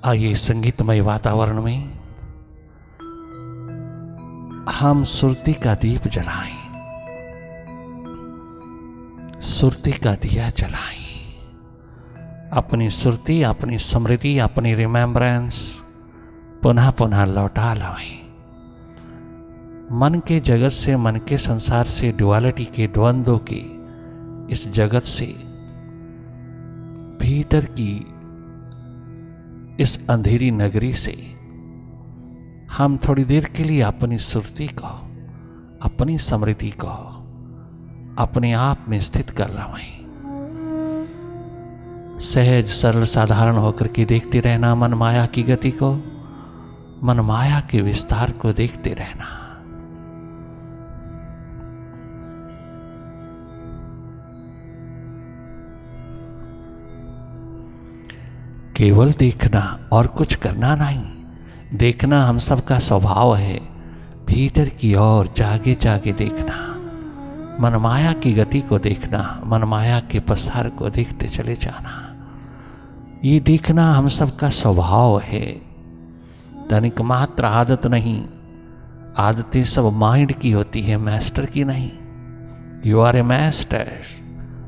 आइए संगीतमय वातावरण में हम सुरती का दीप जलाएं, सुरती का दिया जलाएं, अपनी सुरती, अपनी स्मृति, अपनी रिमेम्बरेंस पुनः पुनः लौटा लाएं। मन के जगत से, मन के संसार से, ड्युअलिटी के, द्वंद्व के इस जगत से, भीतर की इस अंधेरी नगरी से हम थोड़ी देर के लिए अपनी सुरती को, अपनी स्मृति को अपने आप में स्थित कर लाएं। सहज सरल साधारण होकर के देखते रहना मन माया की गति को, मन माया के विस्तार को देखते रहना। केवल देखना और कुछ करना नहीं। देखना हम सबका स्वभाव है, भीतर की ओर जागे जागे देखना, मनमाया की गति को देखना, मनमाया के पसार को देखते चले जाना। ये देखना हम सबका स्वभाव है, तनिक मात्र आदत नहीं। आदतें सब माइंड की होती है, मास्टर की नहीं। You are a master,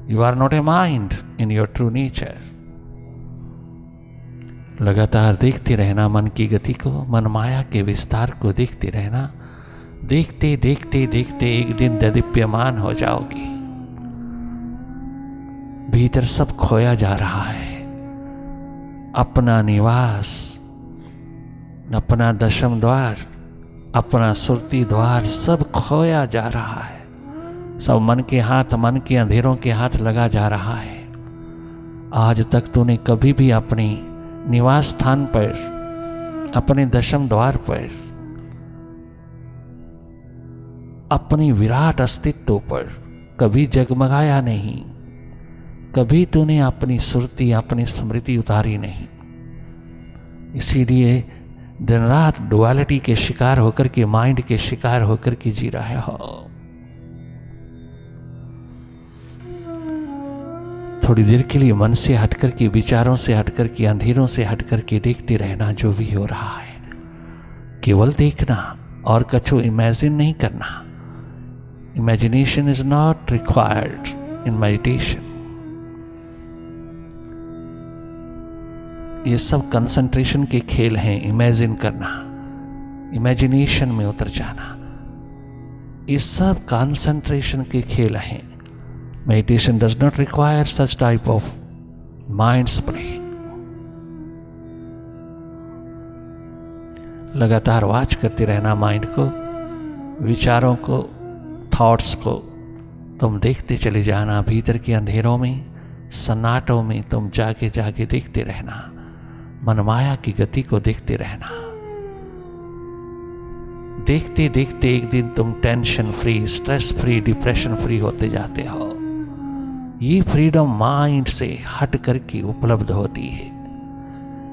you are not a mind in your true nature. लगातार देखते रहना मन की गति को, मन माया के विस्तार को देखते रहना। देखते देखते देखते एक दिन दीप्यमान हो जाओगे। भीतर सब खोया जा रहा है, अपना निवास, अपना दशम द्वार, अपना सुरती द्वार सब खोया जा रहा है। सब मन के हाथ, मन के अंधेरों के हाथ लगा जा रहा है। आज तक तूने कभी भी अपनी निवास स्थान पर, अपने दशम द्वार पर, अपने विराट अस्तित्व पर कभी जगमगाया नहीं। कभी तूने अपनी सुरती, अपनी स्मृति उतारी नहीं। इसीलिए दिन रात डुअलिटी के शिकार होकर के, माइंड के शिकार होकर के जी रहे हो। थोड़ी देर के लिए मन से हटकर के, विचारों से हटकर के, अंधेरों से हटकर के देखते रहना जो भी हो रहा है। केवल देखना और कछु इमेजिन नहीं करना। Imagination is not required in meditation. ये सब कंसंट्रेशन के खेल हैं। इमेजिन करना, इमेजिनेशन में उतर जाना, ये सब कंसंट्रेशन के खेल हैं। Meditation does not require such type of mind play. लगातार वॉच करते रहना माइंड को, विचारों को, थॉट्स को तुम देखते चले जाना। भीतर के अंधेरों में, सन्नाटों में तुम जागे जागे देखते रहना। मनमाया की गति को देखते रहना। देखते देखते एक दिन तुम tension free, stress free, depression free होते जाते हो। ये फ्रीडम माइंड से हट करके उपलब्ध होती है।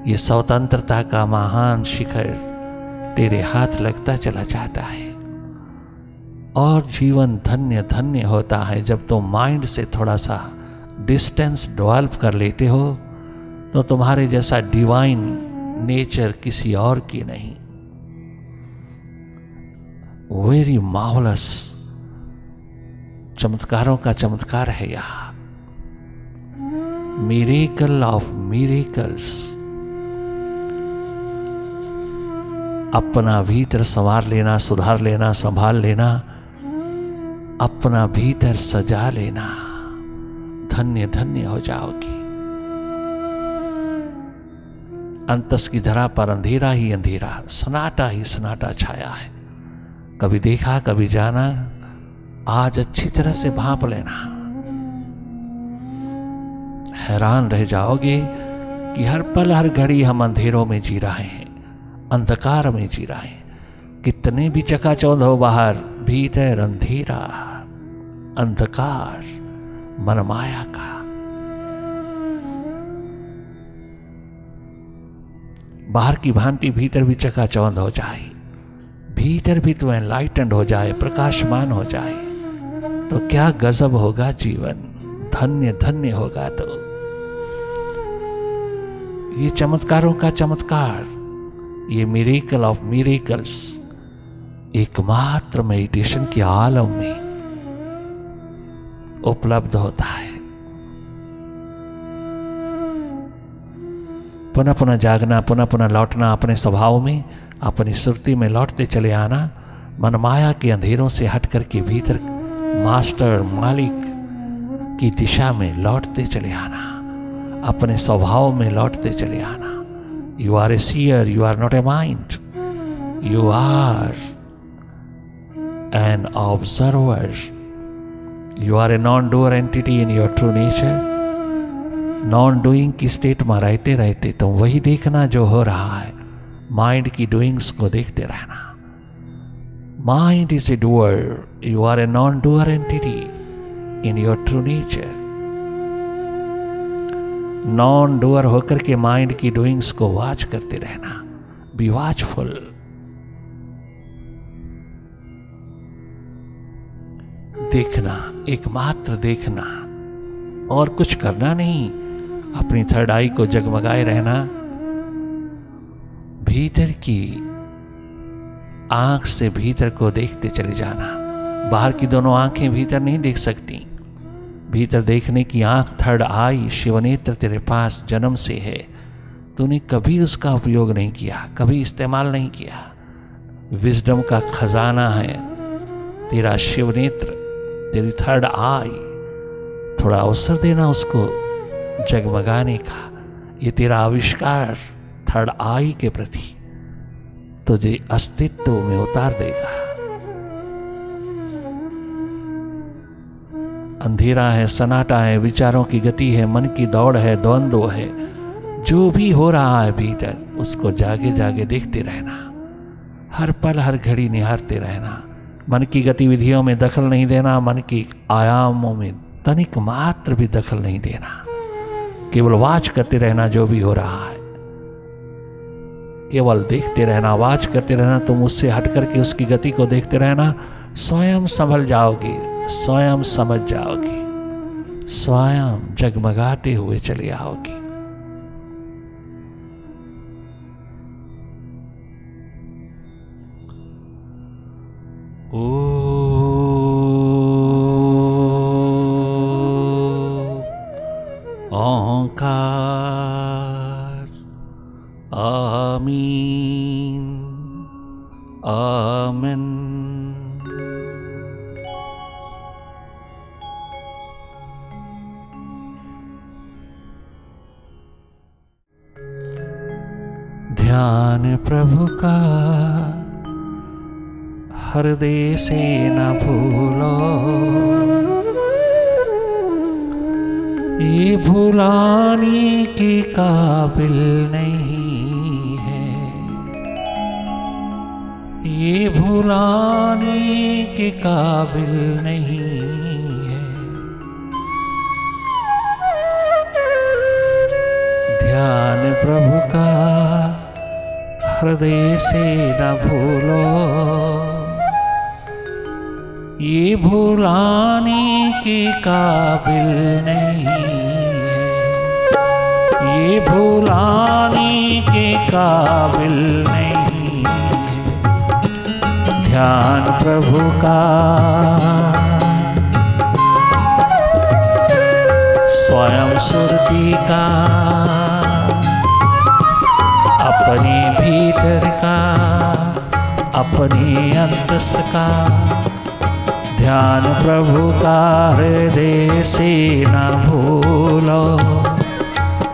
ये स्वतंत्रता का महान शिखर तेरे हाथ लगता चला जाता है और जीवन धन्य धन्य होता है। जब तुम माइंड से थोड़ा सा डिस्टेंस डेवलप कर लेते हो तो तुम्हारे जैसा डिवाइन नेचर किसी और की नहीं। वेरी मार्वलस चमत्कारों का चमत्कार है यह। Miracle of miracles. अपना भीतर संवार लेना, सुधार लेना, संभाल लेना, अपना भीतर सजा लेना, धन्य धन्य हो जाओगी। अंतस की धरा पर अंधेरा ही अंधेरा, सन्नाटा ही सन्नाटा छाया है। कभी देखा, कभी जाना, आज अच्छी तरह से भांप लेना। हैरान रह जाओगे कि हर पल हर घड़ी हम अंधेरों में जी रहे हैं, अंधकार में जी रहे हैं। कितने भी चकाचौंध हो बाहर, भीतर अंधेरा, अंधकार, मनमाया का। बाहर की भांति भीतर भी चकाचौंध हो जाए, भीतर भी तो एनलाइटेंड हो जाए, प्रकाशमान हो जाए, तो क्या गजब होगा जीवन। धन्य धन्य होगा। तो ये चमत्कारों का चमत्कार, ये मिरेकल ऑफ मिरेकल्स एकमात्र मेडिटेशन के आलम में उपलब्ध होता है। पुनः पुनः जागना, पुनः पुनः लौटना, अपने स्वभाव में, अपनी सुरती में लौटते चले आना, मन माया के अंधेरों से हट करके भीतर मास्टर मालिक की दिशा में लौटते चले आना, अपने स्वभाव में लौटते चले आना। You are a seer, you are not a mind, you are an observer, you are a non doer entity in your true nature. Non doing की स्टेट में रहते रहते तुम वही देखना जो हो रहा है, माइंड की डूइंग्स को देखते रहना। Mind is a doer, you are a non doer entity in your true nature. Non doer होकर के माइंड की डूइंग्स को वॉच करते रहना, बी वॉचफुल। देखना, एकमात्र देखना, और कुछ करना नहीं। अपनी थर्ड आई को जगमगाए रहना, भीतर की आंख से भीतर को देखते चले जाना। बाहर की दोनों आंखें भीतर नहीं देख सकती, भीतर देखने की आंख थर्ड आई शिवनेत्र तेरे पास जन्म से है। तूने कभी उसका उपयोग नहीं किया, कभी इस्तेमाल नहीं किया। विजडम का खजाना है तेरा शिवनेत्र, तेरी थर्ड आई। थोड़ा अवसर देना उसको जगमगाने का। ये तेरा आविष्कार थर्ड आई के प्रति तुझे अस्तित्व में उतार देगा। अंधेरा है, सन्नाटा है, विचारों की गति है, मन की दौड़ है, द्वंद्व है, जो भी हो रहा है भीतर उसको जागे जागे देखते रहना, हर पल हर घड़ी निहारते रहना। मन की गतिविधियों में दखल नहीं देना, मन की आयामों में तनिक मात्र भी दखल नहीं देना, केवल वाच करते रहना जो भी हो रहा है, केवल देखते रहना, वाच करते रहना। तुम उससे हट करके उसकी गति को देखते रहना, स्वयं संभल जाओगे, स्वयं समझ जाओगे, स्वयं जगमगाते हुए चले आओगे। ओंकार आमीन आमीन। ध्यान प्रभु का हृदय से न भूलो, ये भुलाने के काबिल नहीं है, ये भुलाने के काबिल नहीं है। ध्यान प्रभु का हृदय से न भूलो, ये भुलाने के काबिल नहीं है, ये भुलाने के काबिल नहीं है। ध्यान प्रभु का स्वयं सुरती का, अपने भीतर का, अपने अंतस का। ध्यान प्रभु का हृदय से न भूलो,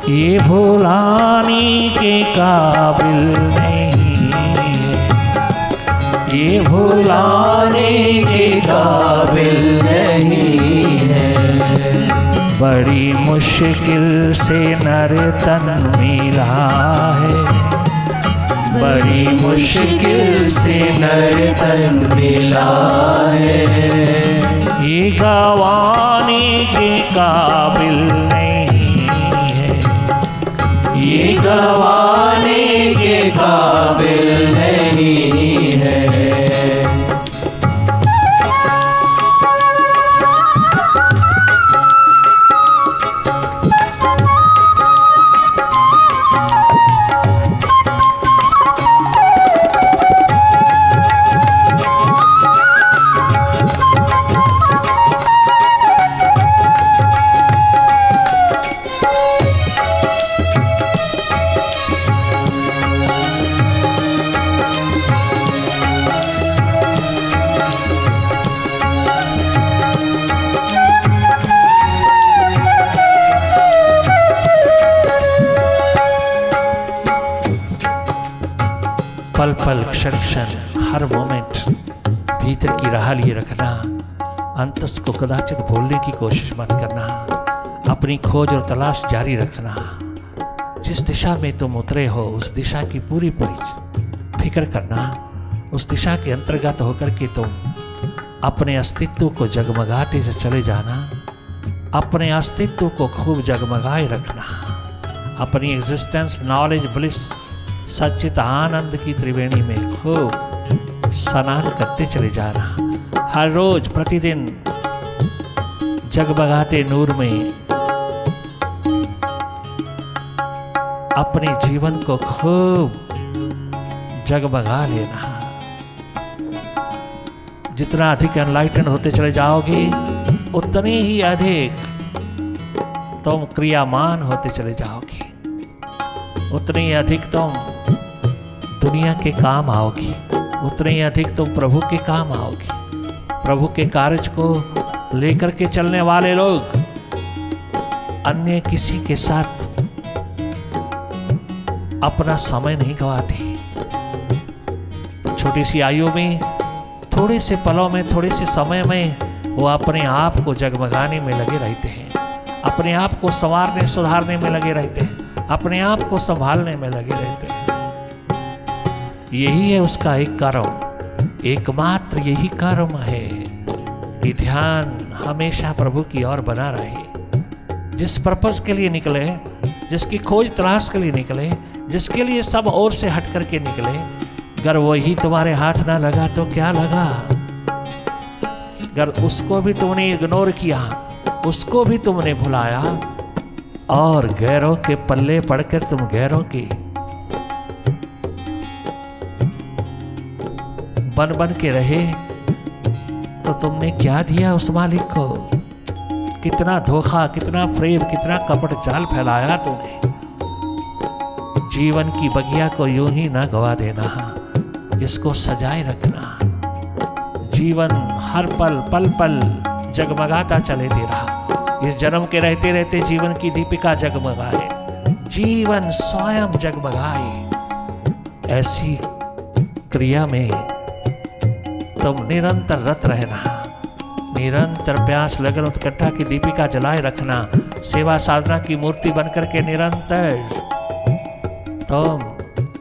ये भुलाने के काबिल नहीं है, ये भुलाने के काबिल नहीं है। बड़ी मुश्किल से नर तन मिला है, बड़ी मुश्किल से नर तन मिला है, ये गवाने के काबिल नहीं है, ये गवाने के काबिल नहीं है। क्षण क्षण, हर मोमेंट भीतर की राह लिए रखना। अंतस को कदाचित भूलने की कोशिश मत करना। अपनी खोज और तलाश जारी रखना। जिस दिशा में तुम उतरे हो उस दिशा की पूरी फिक्र करना। उस दिशा के अंतर्गत होकर के तुम अपने अस्तित्व को जगमगाते चले जाना। अपने अस्तित्व को खूब जगमगाए रखना। अपनी एग्जिस्टेंस, नॉलेज, ब्लिस, सच्चित आनंद की त्रिवेणी में खूब स्नान करते चले जाना। हर रोज प्रतिदिन जगमगाते नूर में अपने जीवन को खूब जगमगा लेना। जितना अधिक एनलाइटन होते चले जाओगे उतने ही अधिक तुम क्रियामान होते चले जाओगे, उतने ही अधिक तुम दुनिया के काम आओगी, उतने ही अधिक तुम प्रभु के काम आओगी। प्रभु के कार्य को लेकर के चलने वाले लोग अन्य किसी के साथ अपना समय नहीं गवाते। छोटी सी आयु में, थोड़े से पलों में, थोड़े से समय में वो अपने आप को जगमगाने में लगे रहते हैं, अपने आप को संवारने सुधारने में लगे रहते हैं, अपने आप को संभालने में लगे रहते हैं। यही है उसका एक कर्म, एकमात्र यही कर्म है कि ध्यान हमेशा प्रभु की ओर बना रहे। जिस पर्पस के लिए निकले, जिसकी खोज तलाश के लिए निकले, जिसके लिए सब ओर से हट करके निकले, अगर वही तुम्हारे हाथ ना लगा तो क्या लगा। अगर उसको भी तुमने इग्नोर किया, उसको भी तुमने भुलाया और गैरों के पल्ले पड़कर तुम गैरों के बन बन के रहे, तो तुमने क्या दिया उस मालिक को। कितना धोखा, कितना प्रेम, कितना कपट जाल फैलाया तूने। जीवन की बगिया को यूं ही ना गवा देना, इसको सजाए रखना। जीवन हर पल पल पल जगमगाता चले तेरा। इस जन्म के रहते रहते जीवन की दीपिका जगमगाए, जीवन स्वयं जगमगाए। ऐसी क्रिया में तुम निरंतर रत रहना, निरंतर प्यास लगन उत्कंठा की दीपिका जलाए रखना। सेवा साधना की मूर्ति बनकर के निरंतर तुम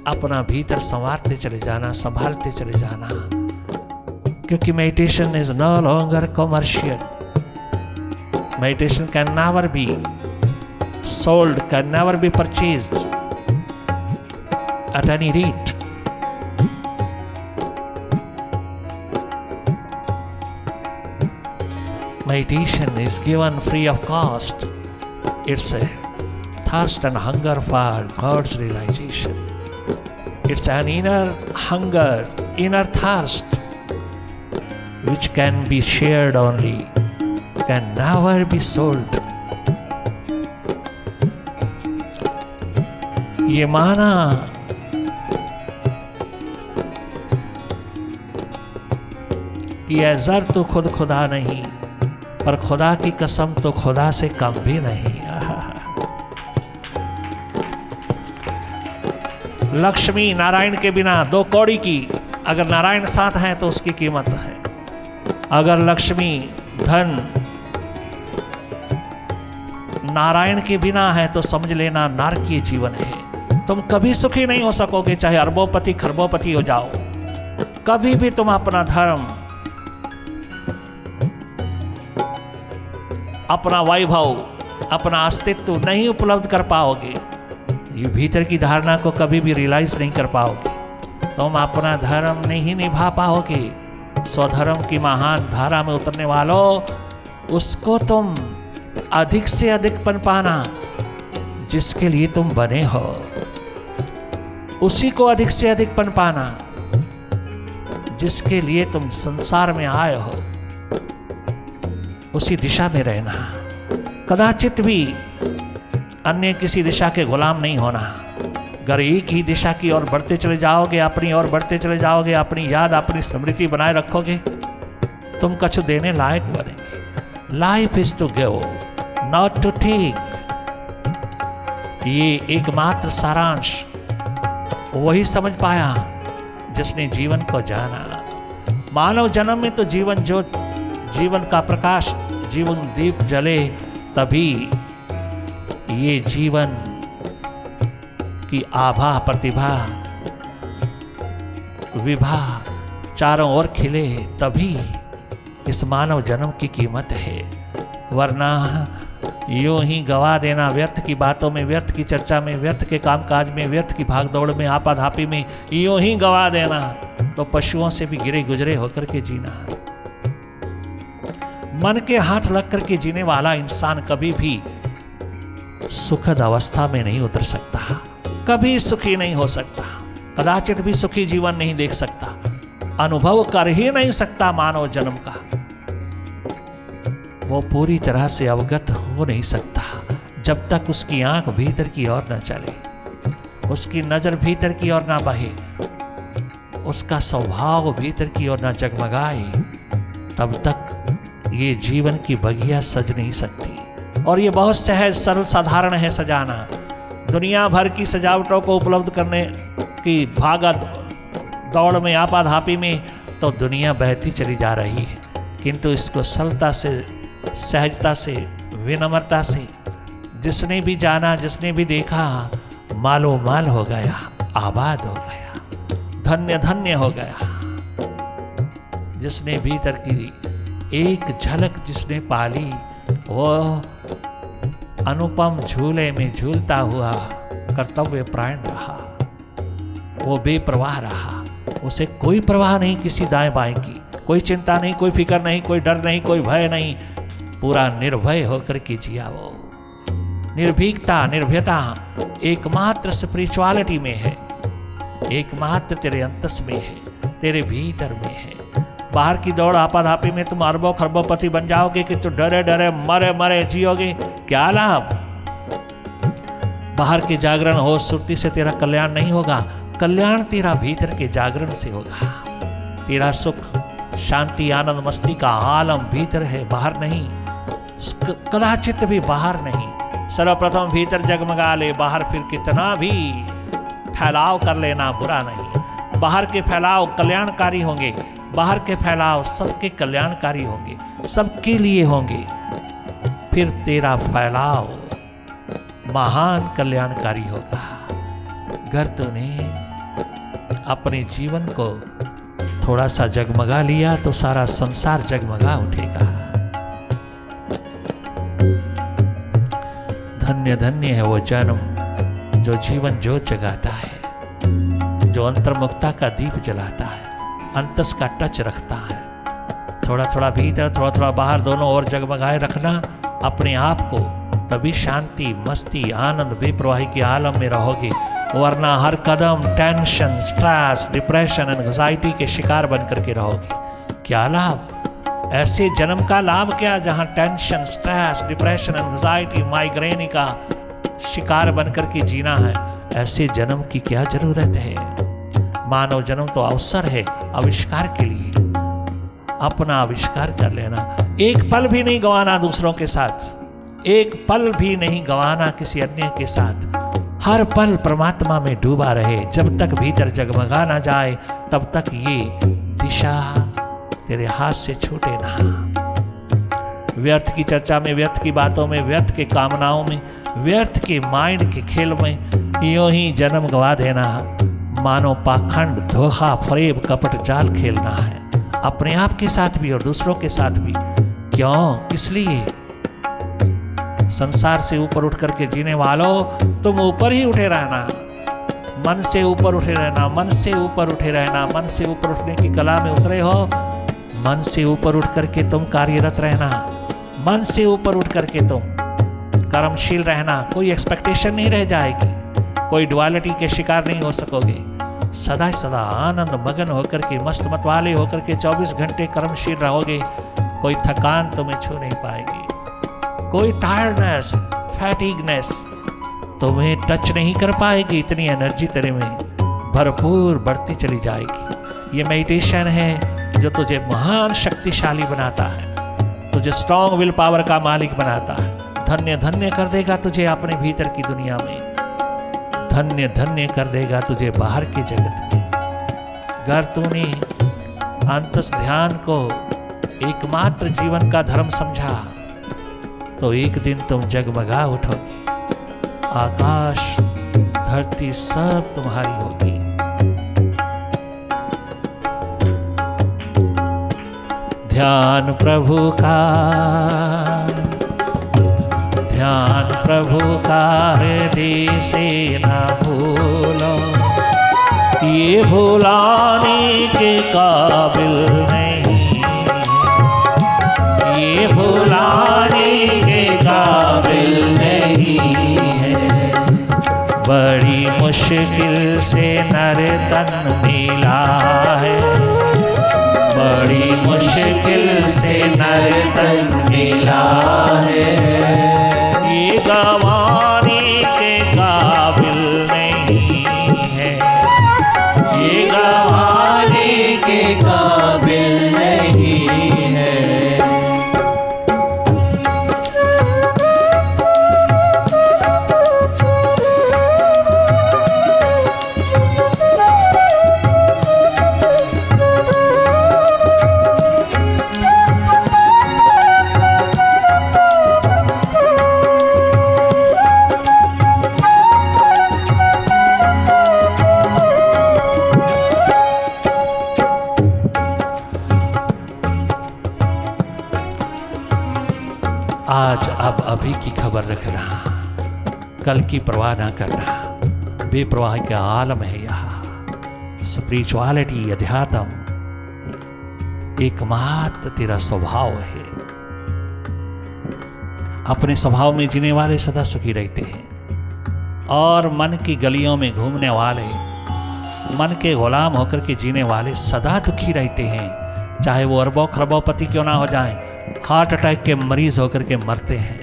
अपना भीतर संवारते चले जाना, संभालते चले जाना। क्योंकि meditation is no longer commercial. Meditation can never be sold, can never be purchased at any rate. Meditation is given free of cost. It's a thirst and hunger for God's realization. It's an inner hunger, inner thirst, which can be shared only, can never be sold. ये माना कि अज़र तो खुद खुदा नहीं, पर खुदा की कसम तो खुदा से कम भी नहीं। लक्ष्मी नारायण के बिना दो कौड़ी की, अगर नारायण साथ हैं तो उसकी कीमत है। अगर लक्ष्मी धन नारायण के बिना है तो समझ लेना नारकीय जीवन है। तुम कभी सुखी नहीं हो सकोगे, चाहे अरबोपति खरबोपति हो जाओ। कभी भी तुम अपना धर्म, अपना वैभव, अपना अस्तित्व नहीं उपलब्ध कर पाओगे। ये भीतर की धारणा को कभी भी रियलाइज नहीं कर पाओगे। तुम अपना धर्म नहीं निभा पाओगे। स्वधर्म की महान धारा में उतरने वालों, उसको तुम अधिक से अधिक पन पाना जिसके लिए तुम बने हो, उसी को अधिक से अधिक पन पाना जिसके लिए तुम संसार में आए हो। उसी दिशा में रहना, कदाचित भी अन्य किसी दिशा के गुलाम नहीं होना। अगर एक ही दिशा की ओर बढ़ते चले जाओगे, अपनी ओर बढ़ते चले जाओगे, अपनी याद, अपनी स्मृति बनाए रखोगे, तुम कुछ देने लायक बनेंगे। Life is to give, not to take. ये एकमात्र सारांश वही समझ पाया जिसने जीवन को जाना। मानव जन्म में तो जीवन जो जीवन का प्रकाश, जीवन दीप जले, तभी ये जीवन की आभा, प्रतिभा, विभा चारों ओर खिले, तभी इस मानव जन्म की कीमत है। वरना यूं ही गवा देना, व्यर्थ की बातों में, व्यर्थ की चर्चा में, व्यर्थ के कामकाज में, व्यर्थ की भागदौड़ में, आपाधापी में यूं ही गवा देना तो पशुओं से भी गिरे गुजरे होकर के जीना। मन के हाथ लग करके जीने वाला इंसान कभी भी सुखद अवस्था में नहीं उतर सकता, कभी सुखी नहीं हो सकता, कदाचित भी सुखी जीवन नहीं देख सकता, अनुभव कर ही नहीं सकता मानव जन्म का। वो पूरी तरह से अवगत हो नहीं सकता जब तक उसकी आंख भीतर की ओर न चले, उसकी नजर भीतर की ओर न बहे, उसका स्वभाव भीतर की ओर न जगमगाए, तब तक ये जीवन की बगिया सज नहीं सकती। और ये बहुत सहज सरल साधारण है सजाना। दुनिया भर की सजावटों को उपलब्ध करने की भागा दौड़ में, आपाधापी में तो दुनिया बहती चली जा रही है, किंतु इसको सरलता से, सहजता से, विनम्रता से जिसने भी जाना, जिसने भी देखा, मालो माल हो गया, आबाद हो गया, धन्य धन्य हो गया। जिसने भीतर की एक झलक जिसने पाली, वो अनुपम झूले में झूलता हुआ कर्तव्य प्राण रहा, वो बेप्रवाह रहा, उसे कोई परवाह नहीं किसी दाएं बाएं की, कोई चिंता नहीं, कोई फिक्र नहीं, कोई डर नहीं, कोई भय नहीं, पूरा निर्भय होकर के जिया वो। निर्भीकता, निर्भयता एकमात्र स्पिरिचुअलिटी में है, एकमात्र तेरे अंतस में है, तेरे भीतर में है। बाहर की दौड़ आपाधापी में तुम अरबों खरबोपति बन जाओगे कि तुम डरे डरे मरे मरे जियोगे, क्या लाभ। बाहर के जागरण हो सुरती से तेरा कल्याण नहीं होगा, कल्याण तेरा भीतर के जागरण से होगा। तेरा सुख, शांति, आनंद, मस्ती का आलम भीतर है, बाहर नहीं, कदाचित भी बाहर नहीं। सर्वप्रथम भीतर जगमगा ले, बाहर फिर कितना भी फैलाव कर लेना बुरा नहीं। बाहर के फैलाव कल्याणकारी होंगे, बाहर के फैलाव सबके कल्याणकारी होंगे, सबके लिए होंगे, फिर तेरा फैलाव महान कल्याणकारी होगा। अगर तूने अपने जीवन को थोड़ा सा जगमगा लिया तो सारा संसार जगमगा उठेगा। धन्य धन्य है वो जन्म जो जीवन ज्योत जगाता है, जो अंतर्मुखता का दीप जलाता है, अंतस का टच रखता है। थोड़ा थोड़ा भीतर, थोड़ा थोड़ा बाहर, दोनों ओर जगमगाए रखना अपने आप को, तभी शांति, मस्ती, आनंद, बेप्रवाही के आलम में रहोगे। वरना हर कदम टेंशन, स्ट्रेस, डिप्रेशन, एंजाइटी के शिकार बन करके रहोगे। क्या लाभ? ऐसे जन्म का लाभ क्या जहां tension, stress, depression, anxiety, migraine का शिकार बन करके जीना है। ऐसे जन्म की क्या जरूरत है? मानव जन्म तो अवसर है आविष्कार के लिए, अपना आविष्कार कर लेना। एक पल भी नहीं गंवाना दूसरों के साथ, एक पल भी नहीं गंवाना किसी अन्य के साथ। हर पल परमात्मा में डूबा रहे, जब तक भीतर जगमगा ना जाए तब तक ये दिशा तेरे हाथ से छूटे ना। व्यर्थ की चर्चा में, व्यर्थ की बातों में, व्यर्थ के कामनाओं में, व्यर्थ के माइंड के खेल में यूं ही जन्म गवा देना मानो पाखंड, धोखा, फरेब, कपट जाल खेलना है, अपने आप के साथ भी और दूसरों के साथ भी। क्यों? किस लिए? संसार से ऊपर उठ करके जीने वालों, तुम ऊपर ही उठे रहना, मन से ऊपर उठे रहना, मन से ऊपर उठे रहना। मन से ऊपर उठने की कला में उतरे हो, मन से ऊपर उठ करके तुम कार्यरत रहना, मन से ऊपर उठ करके तुम कर्मशील रहना। कोई एक्सपेक्टेशन नहीं रह जाएगी, कोई डुअलिटी के शिकार नहीं हो सकोगे। सदा सदा आनंद मगन होकर के, मस्त मतवाले होकर के 24 घंटे कर्मशील रहोगे। कोई थकान तुम्हें छू नहीं पाएगी, कोई टायर्डनेस, फैटिगनेस तुम्हें टच नहीं कर पाएगी। इतनी एनर्जी तेरे में भरपूर बढ़ती चली जाएगी। ये मेडिटेशन है जो तुझे महान शक्तिशाली बनाता है, तुझे स्ट्रॉन्ग विल पावर का मालिक बनाता है। धन्य धन्य कर देगा तुझे अपने भीतर की दुनिया में, धन्य धन्य कर देगा तुझे बाहर के जगत में। अगर तूने अंतस ध्यान को एकमात्र जीवन का धर्म समझा तो एक दिन तुम जगमगा उठोगे, आकाश धरती सब तुम्हारी होगी। ध्यान प्रभु का, ध्यान प्रभु का हृदय से ना भूलो, ये भुलाने के काबिल नहीं, ये भुलाने के काबिल नहीं है। बड़ी मुश्किल से नर तन मिला है, बड़ी मुश्किल से नर तन मिला है, ये गंवाने के काबिल नहीं है, ये गंवाने के काबिल नहीं है। आज अब अभी की खबर रखना, कल की परवाह ना करना, बेप्रवाह का आलम है यहाँ। स्पिरिचुअलिटी, अध्यात्म एकमात्र तेरा स्वभाव है। अपने स्वभाव में जीने वाले सदा सुखी रहते हैं और मन की गलियों में घूमने वाले, मन के गुलाम होकर के जीने वाले सदा दुखी रहते हैं, चाहे वो अरबों खरबोपति क्यों ना हो जाएं, हार्ट अटैक के मरीज होकर के मरते हैं।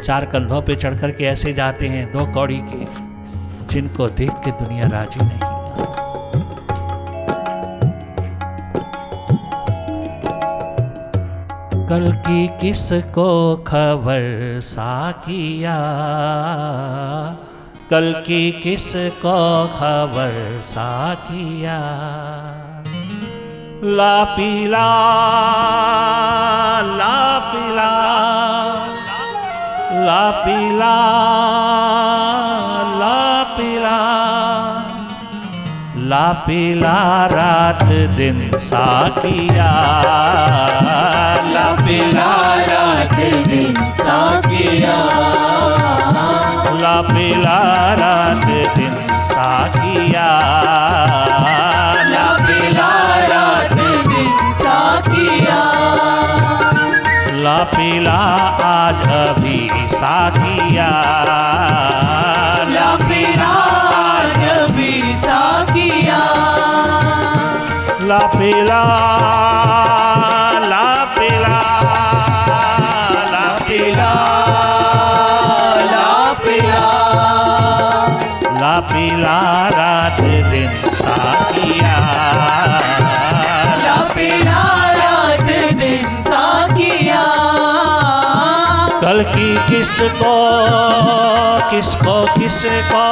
चार कंधों पे चढ़ कर के ऐसे जाते हैं दो कौड़ी के, जिनको देख के दुनिया राजी नहीं है। कल की किसको खबर साकिया, कल की किसको खबर साकिया, ला पीला ला पीला ला पीला ला पीला ला पीला रात दिन साकिया, ला पीला रात दिन साकिया, ला पीला रात दिन साकिया, ला पीला रात दिन साकिया, ला पीला आज अभी साकिया, ला पीला आज अभी साकिया, ला पीला ला पीला ला पीला ला पीला ला पीला रात दिन साकिया, ला पीला रात दिन साकिया। कल की किसको किसको किसको,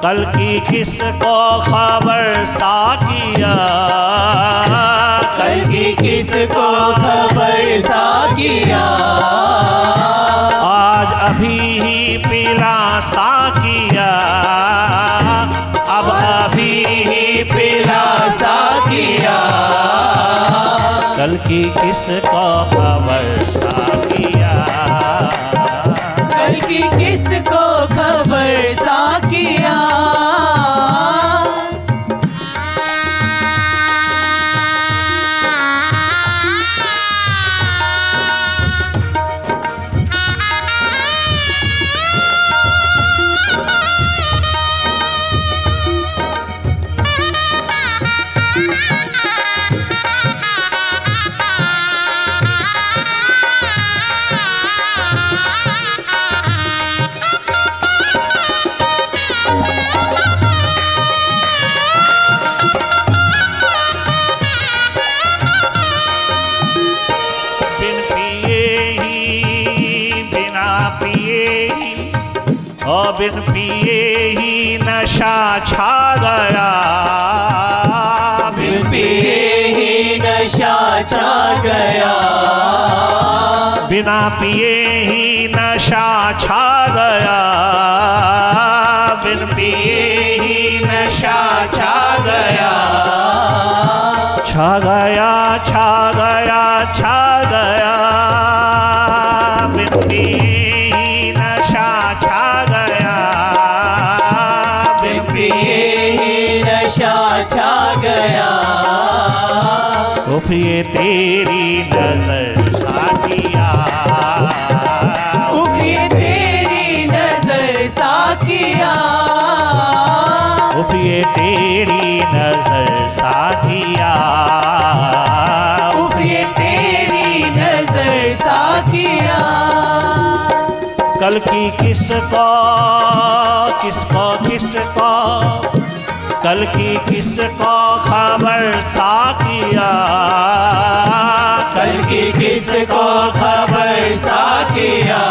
कल की किसको खबर साकिया, कल की किसको खबर साकिया, आज अभी ही पीला साकिया, अब अभी ही पीला साकिया, कल की किसको खबर साकिया, कल की किसको खबर साकिया। बिन पिए ही नशा छा गया, पिए ही नशा छा गया, बिना पिए ही नशा छा गया, बिन पिए ही नशा छा गया, छा गया छा गया छा गया, बिन पिए ही नशा छा गया, बिन पिए ही नशा छा गया। उफ ये तेरी नजर साकिया, उफ ये तेरी नजर साकिया, उफ ये तेरी नजर साकिया, उफ ये तेरी नजर साकिया। कल की किसको किसको किसको, कल की किसको खबर साकिया, कल की किसको खबर साकिया,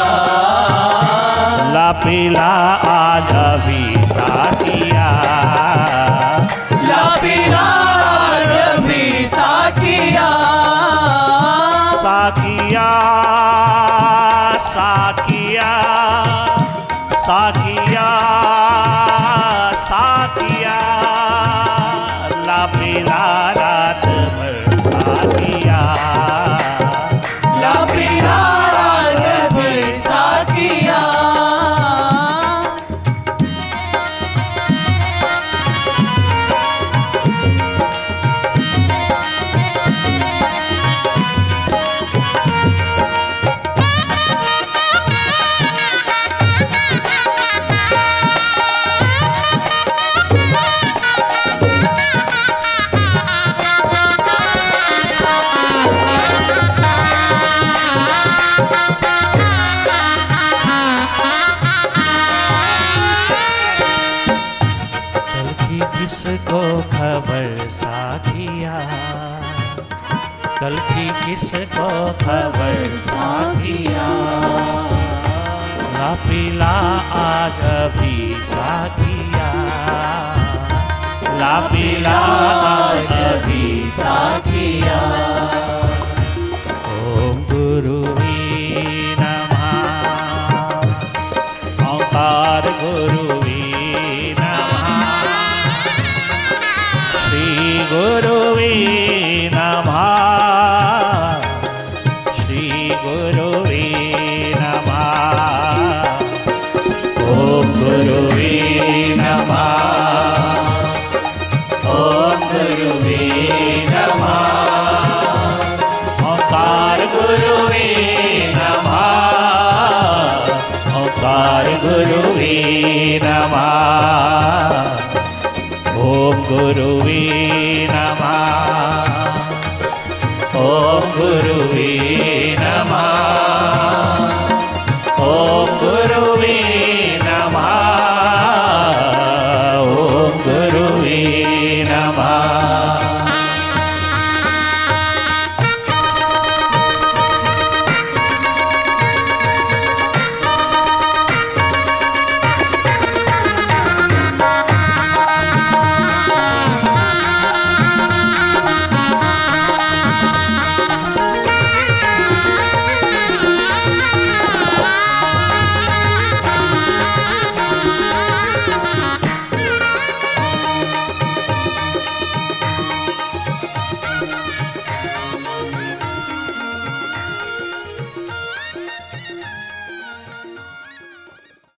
ला पिला आज भी साकिया, ला पिला आज भी साकिया, साकिया साकिया साकिया साकिया, ला पिला रात भर साकिया, ला पिला रात भर साकिया। किसको खबर साकिया, कल की किसको खबर साकिया, ला पिला आज भी साकिया, ला पिला आज भी साकिया।